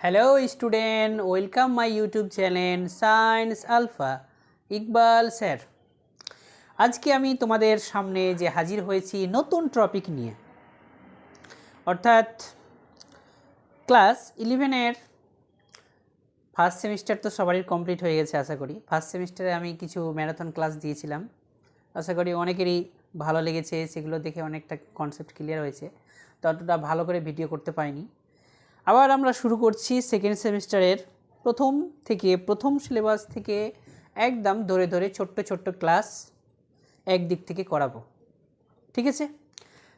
Hello student, welcome my YouTube channel science alpha. Iqbal sir, আজকে আমি তোমাদের সামনে যে হাজির হয়েছি নতুন টপিক নিয়ে, অর্থাৎ ক্লাস 11-এর ফার্স্ট সেমিস্টার তো সবারই কমপ্লিট হয়ে গেছে আশা করি। ফার্স্ট সেমিস্টারে আমি কিছু ম্যারাথন ক্লাস দিয়েছিলাম, আশা করি অনেকেরই ভালো লেগেছে। সেগুলো দেখে অনেকটা কনসেপ্ট ক্লিয়ার হয়েছে, ততটা ভালো করে ভিডিও করতে পারিনি। আবার আমরা শুরু করছি সেকেন্ড সেমিস্টারের প্রথম সিলেবাস থেকে একদম ধরে ধরে ছোট্ট ছোট্ট ক্লাস একদিক থেকে করাবো, ঠিক আছে?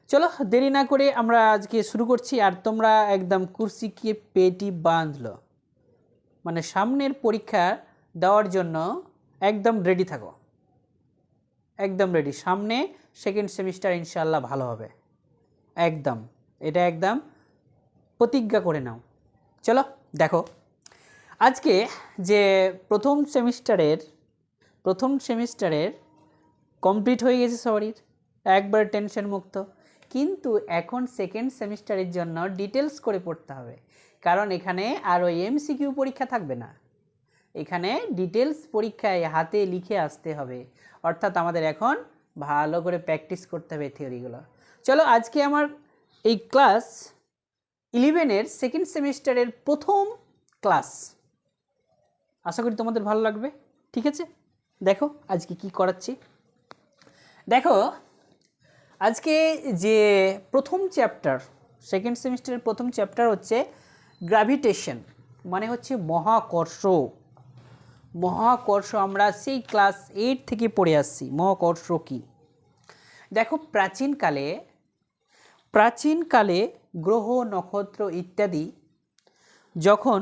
চলো দেরি না করে আমরা আজকে শুরু করছি। আর তোমরা একদম কুর্সিকে পেটি বাঁধলো, মানে সামনের পরীক্ষা দেওয়ার জন্য একদম রেডি থাকো, একদম রেডি। সামনে সেকেন্ড সেমিস্টার ইনশাআল্লাহ ভালো হবে, একদম এটা একদম প্রতিজ্ঞা করে নাও। চলো দেখো, আজকে যে প্রথম সেমিস্টারের কমপ্লিট হয়ে গেছে সবারই, একবার টেনশন মুক্ত। কিন্তু এখন সেকেন্ড সেমিস্টারের জন্য ডিটেলস করে পড়তে হবে, কারণ এখানে আর ওই এমসিকিউ পরীক্ষা থাকবে না, এখানে ডিটেলস পরীক্ষায় হাতে লিখে আসতে হবে। অর্থাৎ আমাদের এখন ভালো করে প্র্যাকটিস করতে হবে থিওরিগুলো। চলো আজকে আমার এই ক্লাস 11-এর সেকেন্ড সেমিস্টারের প্রথম ক্লাস, আশা করি তোমাদের ভালো লাগবে, ঠিক আছে? দেখো আজকে কি করাচ্ছি। দেখো আজকে যে প্রথম চ্যাপ্টার, সেকেন্ড সেমিস্টারের প্রথম চ্যাপ্টার হচ্ছে গ্র্যাভিটেশন, মানে হচ্ছে মহাকর্ষ। মহাকর্ষ আমরা সেই ক্লাস 8 থেকে পড়ে আসছি। মহাকর্ষ কি? দেখো প্রাচীনকালে গ্রহ নক্ষত্র ইত্যাদি যখন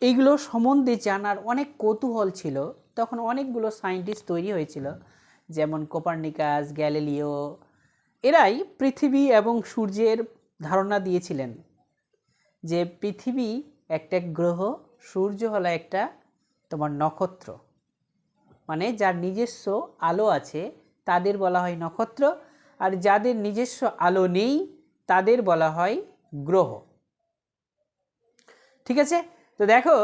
এইগুলো সম্বন্ধে জানার অনেক কৌতূহল ছিল, তখন অনেকগুলো সায়েন্টিস্ট তৈরি হয়েছিল, যেমন কোপার্নিকাস, গ্যালিলিও। এরাই পৃথিবী এবং সূর্যের ধারণা দিয়েছিলেন যে পৃথিবী একটা গ্রহ, সূর্য হলো একটা তোমার নক্ষত্র, মানে যার নিজস্ব আলো আছে তাদের বলা হয় নক্ষত্র, আর যাদের নিজস্ব আলো নেই তাদের বলা হয় গ্রহ, ঠিক আছে? তো দেখো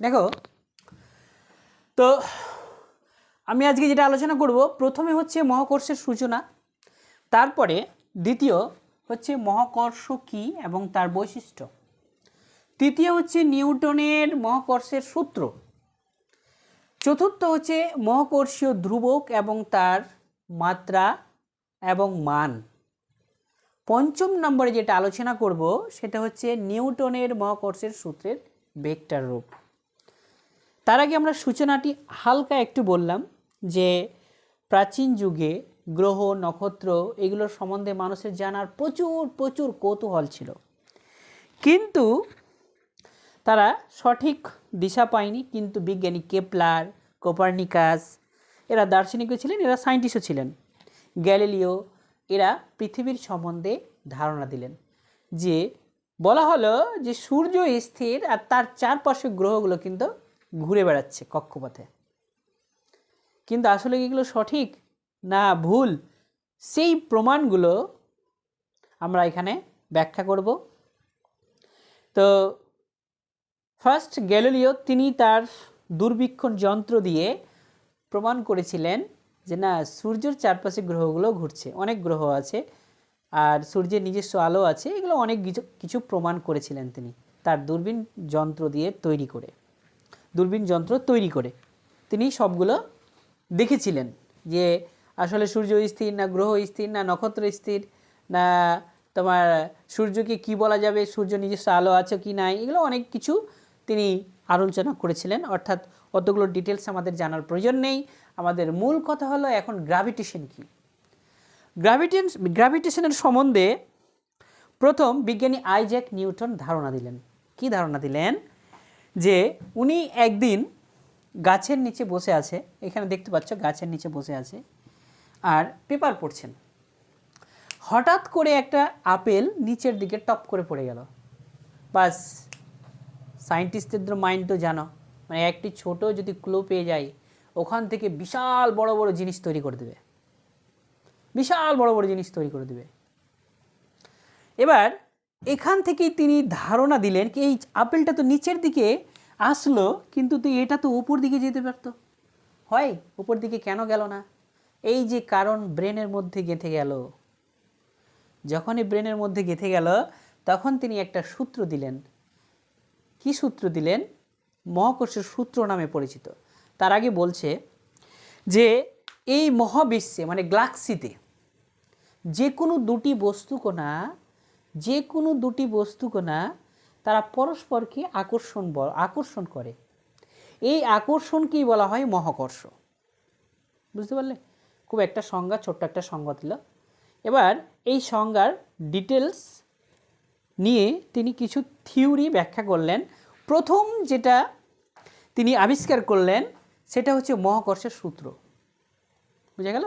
দেখো তো আমি আজকে যেটা আলোচনা করব, প্রথমে হচ্ছে মহাকর্ষের সূচনা, তারপরে দ্বিতীয় হচ্ছে মহাকর্ষ কী এবং তার বৈশিষ্ট্য, তৃতীয় হচ্ছে নিউটনের মহাকর্ষের সূত্র, চতুর্থ হচ্ছে মহাকর্ষীয় ধ্রুবক এবং তার মাত্রা এবং মান, পঞ্চম নম্বরে যেটা আলোচনা করব সেটা হচ্ছে নিউটনের মহাকর্ষের সূত্রের ভেক্টর রূপ। তার আগে আমরা সূচনাটি হালকা একটু বললাম যে প্রাচীন যুগে গ্রহ নক্ষত্র এগুলোর সম্বন্ধে মানুষের জানার প্রচুর কৌতূহল ছিল, কিন্তু তারা সঠিক দিশা পায়নি। কিন্তু বিজ্ঞানী কেপলার, কোপার্নিকাস এরা দার্শনিকও ছিলেন, এরা সায়েন্টিস্টও ছিলেন, গ্যালিলিও এরা পৃথিবীর সম্বন্ধে ধারণা দিলেন। যে বলা হলো যে সূর্য স্থির আর তার চারপাশে গ্রহগুলো কিন্তু ঘুরে বেড়াচ্ছে কক্ষপথে। কিন্তু আসলে এগুলো সঠিক না ভুল, সেই প্রমাণগুলো আমরা এখানে ব্যাখ্যা করব। তো ফার্স্ট গ্যালিলিও তিনি তার দূরবীক্ষণ যন্ত্র দিয়ে প্রমাণ করেছিলেন যে না, সূর্যের চারপাশে গ্রহগুলো ঘুরছে, অনেক গ্রহ আছে আর সূর্যের নিজস্ব আলো আছে, এগুলো অনেক কিছু প্রমাণ করেছিলেন তিনি তার দূরবীন যন্ত্র তৈরি করে তিনি সবগুলো দেখেছিলেন যে আসলে সূর্য স্থির না গ্রহ স্থির না নক্ষত্র স্থির না তোমার সূর্যকে কি বলা যাবে, সূর্য নিজস্ব আলো আছে কি নাই, এগুলো অনেক কিছু তিনি আলোচনা করেছিলেন। অর্থাৎ অতগুলো ডিটেলস আমাদের জানার প্রয়োজন নেই, আমাদের মূল কথা হলো এখন গ্র্যাভিটেশন কি। গ্র্যাভিটেশনের সম্বন্ধে প্রথম বিজ্ঞানী আইজ্যাক নিউটন ধারণা দিলেন। কি ধারণা দিলেন? যে উনি একদিন গাছের নিচে বসে আছে, এখানে দেখতে পাচ্ছ গাছের নিচে বসে আছে আর পেপার পড়ছেন, হঠাৎ করে একটা আপেল নিচের দিকে টপ করে পড়ে গেল। বাস, সায়েন্টিস্টদের মাইন্ড তো জানো, মানে একটি ছোট যদি ক্লু পেয়ে যায় ওখান থেকে বিশাল বড় বড় জিনিস তৈরি করে দেবে, বিশাল বড় বড় জিনিস তৈরি করে দেবে। এবার এখান থেকেই তিনি ধারণা দিলেন কি এই আপেলটা তো নিচের দিকে আসলো, কিন্তু তো এটা তো উপর দিকে যেতে পারতো, হয় উপর দিকে কেন গেল না? এই যে কারণ ব্রেনের মধ্যে গেঁথে গেল। যখনই ব্রেনের মধ্যে গেঁথে গেল তখন তিনি একটা সূত্র দিলেন। কি সূত্র দিলেন? মহাকর্ষের সূত্র নামে পরিচিত। তার আগে বলছে যে এই মহাবিশ্বে মানে গ্যালাক্সিতে যে কোনো দুটি বস্তুকণা তারা পরস্পরকে আকর্ষণ করে। এই আকর্ষণকেই বলা হয় মহাকর্ষ। বুঝতে পারলে? খুব একটা সংজ্ঞা, ছোট্ট একটা সংজ্ঞা দিল। এবার এই সংজ্ঞার ডিটেলস নিয়ে তিনি কিছু থিওরি ব্যাখ্যা করলেন। প্রথম যেটা তিনি আবিষ্কার করলেন সেটা হচ্ছে মহাকর্ষের সূত্র। বুঝা গেল?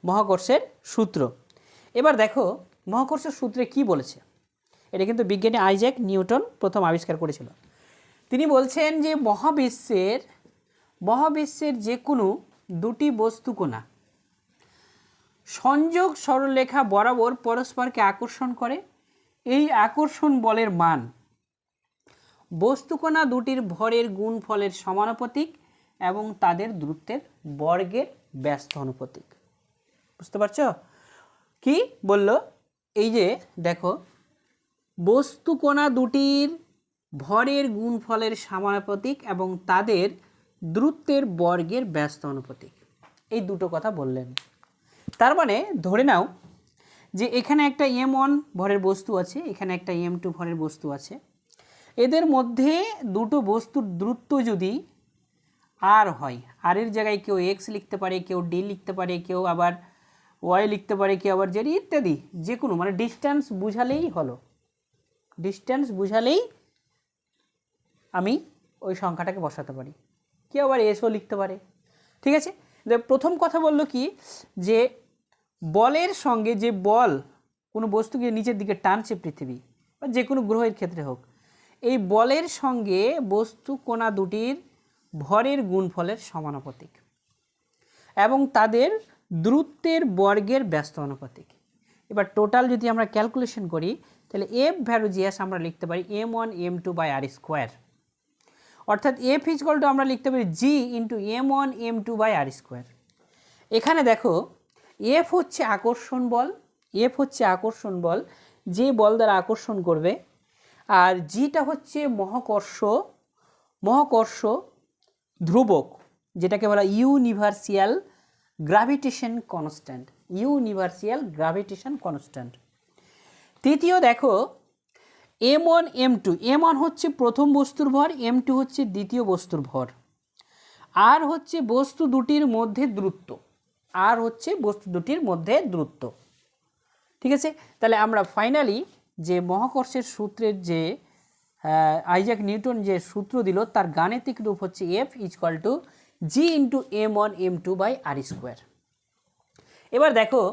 মহাকর্ষের সূত্র। এবার দেখো মহাকর্ষের সূত্রে কি বলেছে। এটা কিন্তু বিজ্ঞানী আইজ্যাক নিউটন প্রথম আবিষ্কার করেছিল। তিনি বলছেন যে মহাবিশ্বের যে কোনো দুটি বস্তুকণা সংযোগ সরলরেখা বরাবর পরস্পরকে আকর্ষণ করে। এই আকর্ষণ বলের মান বস্তুকণা দুটির ভরের গুণফলের সমানুপাতিক এবং তাদের দূরত্বের বর্গের ব্যস্ত অনুপাতিক। বুঝতে পারছো কি বলল? এই যে দেখো বস্তুকণা দুটির ভরের গুণফলের সমানুপাতিক এবং তাদের দূরত্বের বর্গের ব্যস্ত অনুপাতিক, এই দুটো কথা বললেন। তার মানে ধরে নাও যে এখানে একটা m1 ভরের বস্তু আছে, এখানে একটা m2 ভরের বস্তু আছে। এদের মধ্যে দুটো বস্তুর দূরত্ব যদি r হয়, r এর জায়গায় কেউ x লিখতে পারে, কেউ d লিখতে পারে, কেউ আবার y লিখতে পারে, কেউ আবার z ইত্যাদি, যে কোনো মানে ডিস্ট্যান্স বুঝালেই হলো। ডিস্ট্যান্স বুঝালেই আমি ওই সংখ্যাটাকে বসাতে পারি। কেউ আবার এসও লিখতে পারে। ঠিক আছে? প্রথম কথা বললো কি যে বলের সঙ্গে যে বল কোনো বস্তুকে নিচের দিকে টানছে পৃথিবী বা যে কোনো গ্রহের ক্ষেত্রে হোক, এই বলের সঙ্গে বস্তু কণা দুটির ভরের গুণফলের সমানুপাতিক এবং তাদের দূরত্বের বর্গের ব্যস্ত অনুপাতিক। এবার টোটাল যদি আমরা ক্যালকুলেশন করি তাহলে এফ ভ্যালু জিএস আমরা লিখতে পারি m1 m2 by R square, অর্থাৎ এফ ইজকল টু আমরা লিখতে পারি G into m1 m2 by R square. এখানে দেখো এফ হচ্ছে আকর্ষণ বল, যে বল দ্বারা আকর্ষণ করবে, আর জিটা হচ্ছে মহাকর্ষ ধ্রুবক, যেটাকে বলা ইউনিভার্সাল গ্র্যাভিটেশন কনস্ট্যান্ট। তৃতীয় দেখো m1 m2, m1 হচ্ছে প্রথম বস্তুর ভর, m2 হচ্ছে দ্বিতীয় বস্তুর ভর, আর হচ্ছে বস্তু দুটির মধ্যে দূরত্ব। ঠিক আছে? তাহলে আমরা ফাইনালি যে মহাকর্ষের সূত্রের যে আইজ্যাক নিউটন যে সূত্র দিল তার গাণিতিক রূপ হচ্ছে F is equal to G into m1 m2 by R square. এবার দেখো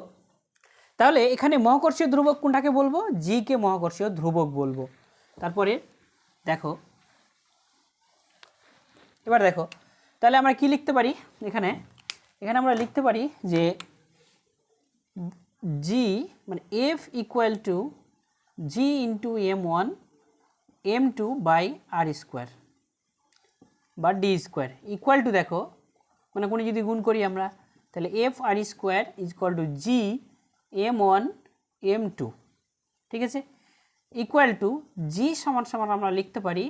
তাহলে এখানে মহাকর্ষীয় ধ্রুবক কোনটাকে বলবো? জি কে মহাকর্ষীয় ধ্রুবক বলবো। তারপরে দেখো এবার দেখো তাহলে আমরা কি লিখতে পারি? এখানে আমরা লিখতে পারি যে জি মানে F equal to G into m1 m2 by R square বা ডি স্কোয়ার ইকুয়াল টু, দেখো মানে কোনো যদি গুণ করি আমরা তাহলে F R square equal to G m1 m2। ঠিক আছে? ইকুয়াল টু জি সমান আমরা লিখতে পারি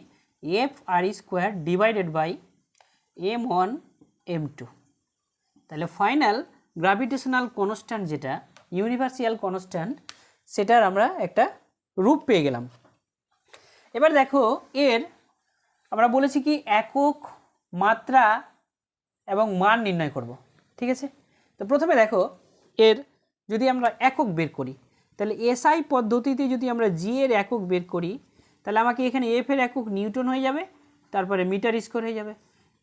F R square divided by m1 m2। তাহলে ফাইনাল গ্র্যাভিটেশনাল কনস্ট্যান্ট যেটা ইউনিভার্সাল কনস্ট্যান্ট, সেটার আমরা একটা রূপ পেয়ে গেলাম। এবার দেখো এর আমরা বলেছি কি একক, মাত্রা এবং মান নির্ণয় করব। ঠিক আছে? তো প্রথমে দেখো এর যদি আমরা একক বের করি তাহলে এসআই পদ্ধতিতে যদি আমরা জি এর একক বের করি তাহলে আমাকে এখানে এফ এর একক নিউটন হয়ে যাবে, তারপরে মিটার স্কোয়ার হয়ে যাবে,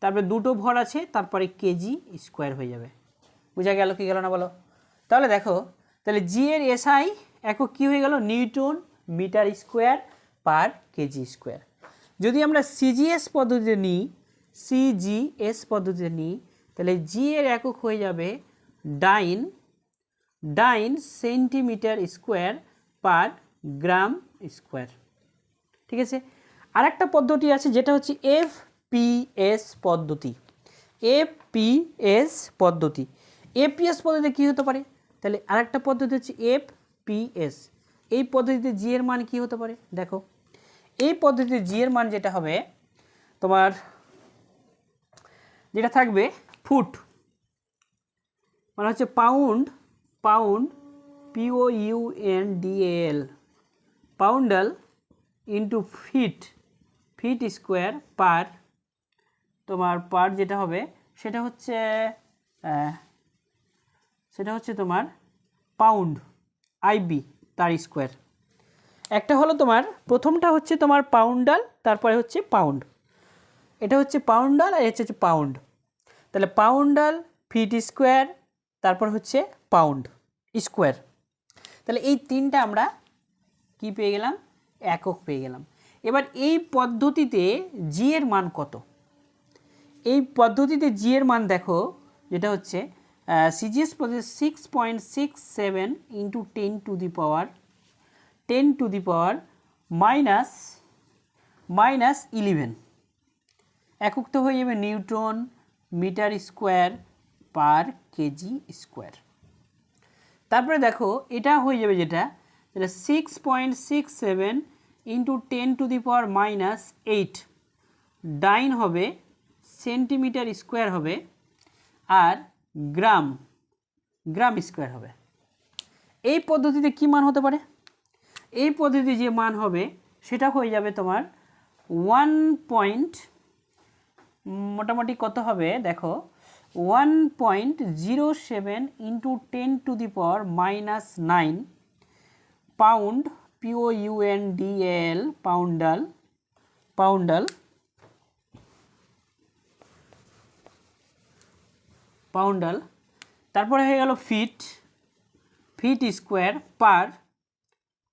তারপরে দুটো ভর আছে, তারপরে কেজি স্কোয়ার হয়ে যাবে। বোঝা গেল কি গেল না বলো? তাহলে দেখো তাহলে জি এর এসআই একক কী হয়ে গেল? Newton metre square per KG square. যদি আমরা সিজিএস পদ্ধতিতে নিই সিজিএস পদ্ধতিতে নিই তাহলে জি এর একক হয়ে যাবে ডাইন ডাইন সেন্টিমিটার স্কোয়ার পার গ্রাম স্কোয়ার। ঠিক আছে, আরেকটা পদ্ধতি আছে যেটা হচ্ছে এফপিএস পদ্ধতি। এফপিএস পদ্ধতি, এফপিএস পদ্ধতিতে কী হতে পারে, তাহলে আরেকটা পদ্ধতি হচ্ছে এফপিএস। এই পদ্ধতিতে জি এর মান কী হতে পারে, দেখো এই পদ্ধতিতে জি এর মান যেটা হবে তোমার যেটা থাকবে ফুট, মানে হচ্ছে pound, pound POUNDAL poundal into feet, feet square per তোমার পার যেটা হবে সেটা হচ্ছে তোমার পাউন্ড আইবি তার স্কোয়ার। একটা হলো তোমার প্রথমটা হচ্ছে তোমার পাউন্ডাল, তারপরে হচ্ছে পাউন্ড, এটা হচ্ছে পাউন্ডাল আর এটা হচ্ছে পাউন্ড। তাহলে পাউন্ডাল ফিট স্কোয়ার তারপর হচ্ছে পাউন্ড স্কোয়ার। তাহলে এই তিনটা আমরা কি পেয়ে গেলাম, একক পেয়ে গেলাম। এবার এই পদ্ধতিতে জি এর মান কত, এই পদ্ধতিতে জি এর মান দেখো যেটা হচ্ছে সিজিএস পদ্ধতি 6.67 ইন্টু 10 মাইনাস 11 একক তো হয়ে যাবে newton metre square per KG square. তারপরে দেখো এটা হয়ে যাবে যেটা 6.67 ইন্টু 10⁻⁻8 ডাইন হবে সেন্টিমিটার স্কোয়ার হবে আর গ্রাম স্কোয়ার হবে। এই পদ্ধতিতে কি মান হতে পারে, এই পদ্ধতিতে যে মান হবে সেটা হয়ে যাবে তোমার 1 মোটামুটি কত হবে দেখো 1.07 ইন্টু 10⁻⁹ পাউন্ড POUNDAL পাউন্ডাল তারপরে হয়ে গেল ফিট স্কোয়ার পার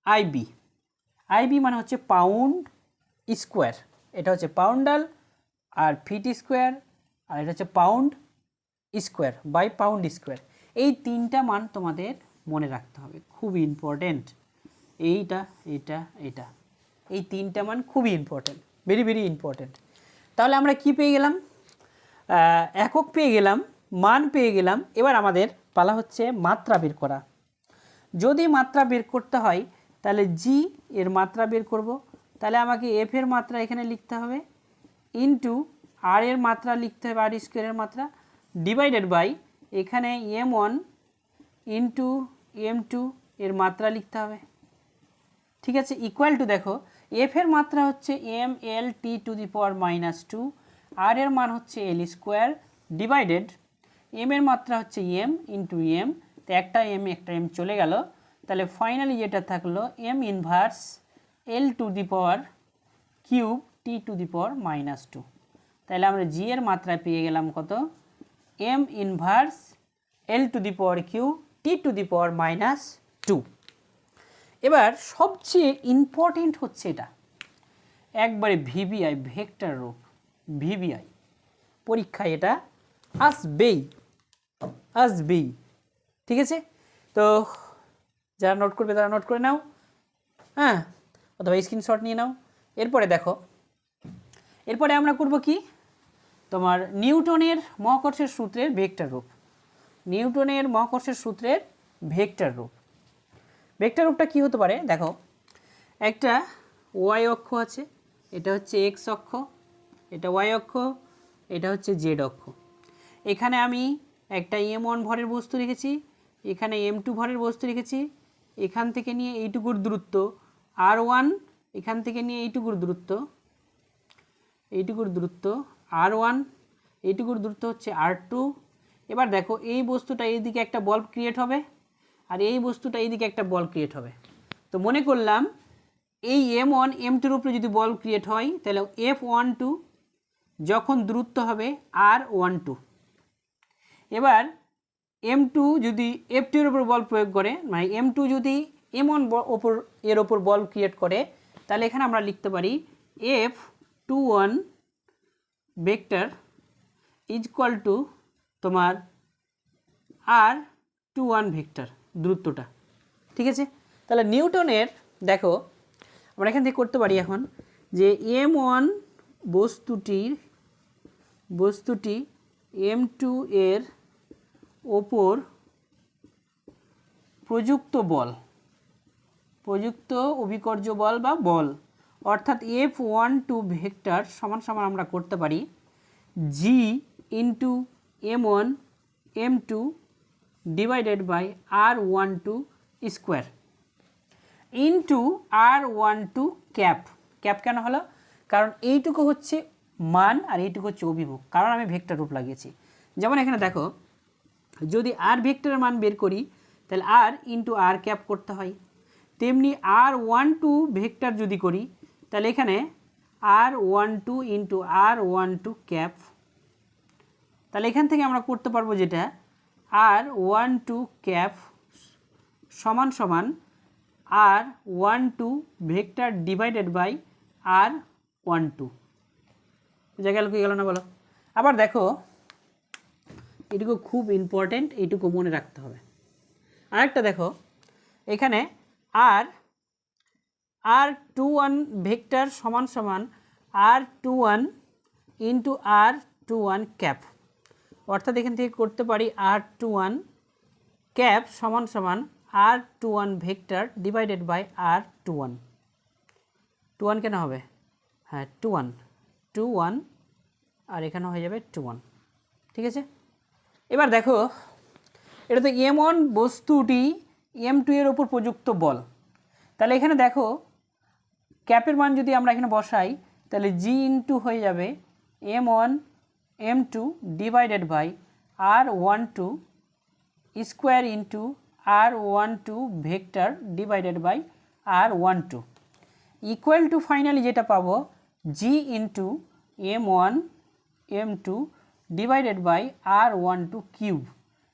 আইবি মানে হচ্ছে পাউন্ড স্কোয়ার, এটা হচ্ছে পাউন্ডাল আর ফিট স্কোয়ার আর এটা হচ্ছে pound square by pound square. এই তিনটা মান তোমাদের মনে রাখতে হবে, খুবই ইম্পর্টেন্ট। এইটা এই তিনটা মান খুবই ইম্পর্টেন্ট, ভেরি ভেরি ইম্পর্টেন্ট। তাহলে আমরা কি পেয়ে গেলাম, একক পেয়ে গেলাম, মান পেয়ে গেলাম। এবার আমাদের পালা হচ্ছে মাত্রা বের করা। যদি মাত্রা বের করতে হয় তাহলে জি এর মাত্রা বের করব, তাহলে আমাকে এফ এর মাত্রা এখানে লিখতে হবে ইন্টু আর এর মাত্রা লিখতে হবে আর স্কোয়ারের মাত্রা ডিভাইডেড বাই এখানে M1 ইন্টু M2 এর মাত্রা লিখতে হবে। ঠিক আছে, ইকুয়াল টু দেখো এফ এর মাত্রা হচ্ছে MLT⁻², আর এর মান হচ্ছে L স্কোয়ার ডিভাইডেড এম এর মাত্রা হচ্ছে M ইন্টু M, তো একটা M চলে গেল, তাহলে ফাইনালি যেটা থাকলো M ইনভার্স L⁻³ T⁻²। তাহলে আমরা জি এর মাত্রা পেয়ে গেলাম কত, M ইনভার্স L⁻³ T⁻²। এবার সবচেয়ে ইম্পর্টেন্ট হচ্ছে এটা একবারে ভিভিআই ভেক্টর রূপ, ভিভিআই পরীক্ষায় এটা আসবেই। ঠিক আছে, তো যারা নোট করবে তারা নোট করে নাও, হ্যাঁ, অথবা স্ক্রিনশট নিয়ে নাও। এরপরে দেখো, এরপরে আমরা করব কি, তোমার নিউটনের মহাকর্ষের সূত্রের ভেক্টর রূপ, নিউটনের মহাকর্ষের সূত্রের ভেক্টর রূপ। ভেক্টর রূপটা কী হতে পারে দেখো, একটা ওয়াই অক্ষ আছে, এটা হচ্ছে এক্স অক্ষ, এটা ওয়াই অক্ষ, এটা হচ্ছে জেড অক্ষ। এখানে আমি একটা M1 ভরের বস্তু রেখেছি, এখানে M2 ভরের বস্তু রেখেছি, এখান থেকে নিয়ে এইটুকুর দূরত্ব R1, এখান থেকে নিয়ে এইটুকুর দূরত্ব R1, এইটুকুর দূরত্ব হচ্ছে R2। এবার দেখো এই বস্তুটা এইদিকে একটা বল ক্রিয়েট হবে আর এই বস্তুটা এইদিকে একটা বল ক্রিয়েট হবে। তো মনে করলাম এই M1 M2-র উপরে যদি বল ক্রিয়েট হয় তাহলে F12 যখন দূরত্ব হবে R12, এবার M2 যদি F2-এর উপর বল প্রয়োগ করে, মানে M2 যদি M1 এর ওপর বল ক্রিয়েট করে, তাহলে এখানে আমরা লিখতে পারি F21 vector is equal two তোমার r21 ভেক্টর দূরত্বটা। ঠিক আছে, তাহলে নিউটনের দেখো আমরা এখান থেকে করতে পারি এখন যে m1 বস্তুটি m2 এর ওপর প্রযুক্ত অভিকর্য বল বা বল, অর্থাৎ F12 ভেক্টর সমান সমান আমরা করতে পারি g into m1 m2 divided by r12 square into r12 cap. Cap কেন হলো? কারণ এইটুকু হচ্ছে মান আর এইটুকু হচ্ছে অভিমুখ, কারণ আমি ভেক্টর রূপ লাগিয়েছি। যেমন এখানে দেখো যদি r ভেক্টরের মান বের করি তাহলে r ইন্টু r ক্যাপ করতে হয়, তেমনি r12 ভেক্টর যদি করি তাহলে এখানে r12 ইন্টু r12 ক্যাপ। তাহলে এখান থেকে আমরা করতে পারবো যেটা r12 ক্যাপ সমান সমান r12 vector divided by r12। বুঝা গেল কি গেল না বলো? আবার দেখো এটুকু খুব ইম্পর্টেন্ট, এইটুকু মনে রাখতে হবে। আরেকটা দেখো এখানে r21 ভেক্টর সমান সমান r21 ইন্টু r21 ক্যাপ, অর্থাৎ এখান থেকে করতে পারি r21 ক্যাপ সমান সমান r21 vector divided by r21। 21 কেন হবে? হ্যাঁ 21 আর এখানে হয়ে যাবে 21। ঠিক আছে, এবার দেখো এটা তো m1 বস্তুটি m2 এর ওপর প্রযুক্ত বল, তাহলে এখানে দেখো ক্যাপের মান যদি আমরা এখানে বসাই তাহলে g ইন্টু হয়ে যাবে m1 m2 divided by r12 square into r12 vector divided by r12 equal to finally যেটা পাবো g into m1 m2 divided by r12 cube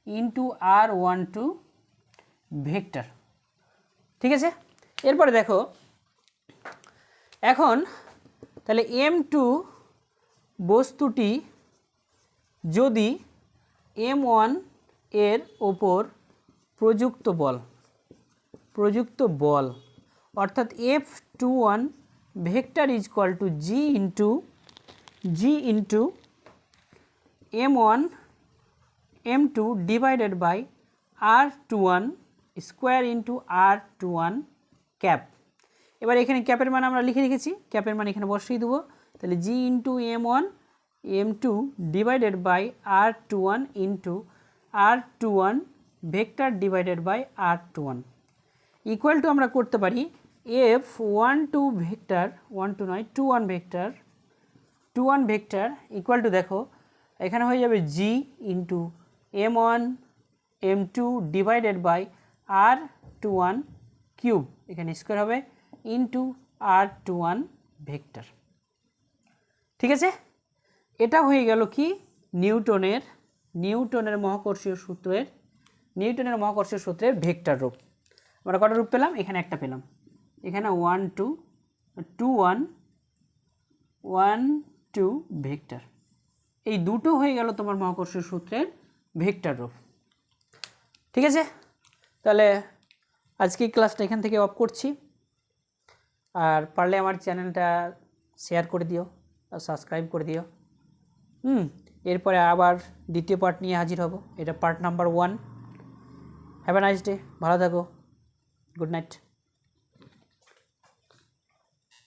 into r12 vector. ঠিক আছে, এরপরে দেখো এখন তাহলে m2 বস্তুটি যদি m1 এর ওপর প্রযুক্ত বল অর্থাৎ F21 vector is equal to g into m1 m2 divided by r21 square into r21 cap. এবার এখানে ক্যাপের মান আমরা লিখে রেখেছি, ক্যাপের মান এখানে বসিয়ে দেবো, তাহলে g into m1 m2 divided by r21 into r21 vector divided by r21 equal to আমরা করতে পারি F12 ভেক্টর 12 নয় 21 ভেক্টর ইকুয়াল টু দেখো এখানে হয়ে যাবে g into m1 m2 divided by r21 cube, এখানে স্কোয়ার হবে ইন্টু r21 ভেক্টর। ঠিক আছে, এটা হয়ে গেল কি নিউটনের মহাকর্ষীয় সূত্রের ভেক্টর রূপ। আমরা কটা রূপ পেলাম? এখানে একটা পেলাম, এখানে 1 2 ভেক্টর, এই দুটো হয়ে গেল তোমার মহাকর্ষীয় সূত্রের ভেক্টর রূপ। ঠিক আছে, তাহলে আজকে ক্লাসটা এখান থেকে অফ করছি, আর পারলে আমার চ্যানেলটা শেয়ার করে দিও আর সাবস্ক্রাইব করে দিও। এরপরে আবার দ্বিতীয় পার্ট নিয়ে হাজির হব, এটা part number 1। Have a nice day, ভালো থাকো, গুড নাইট।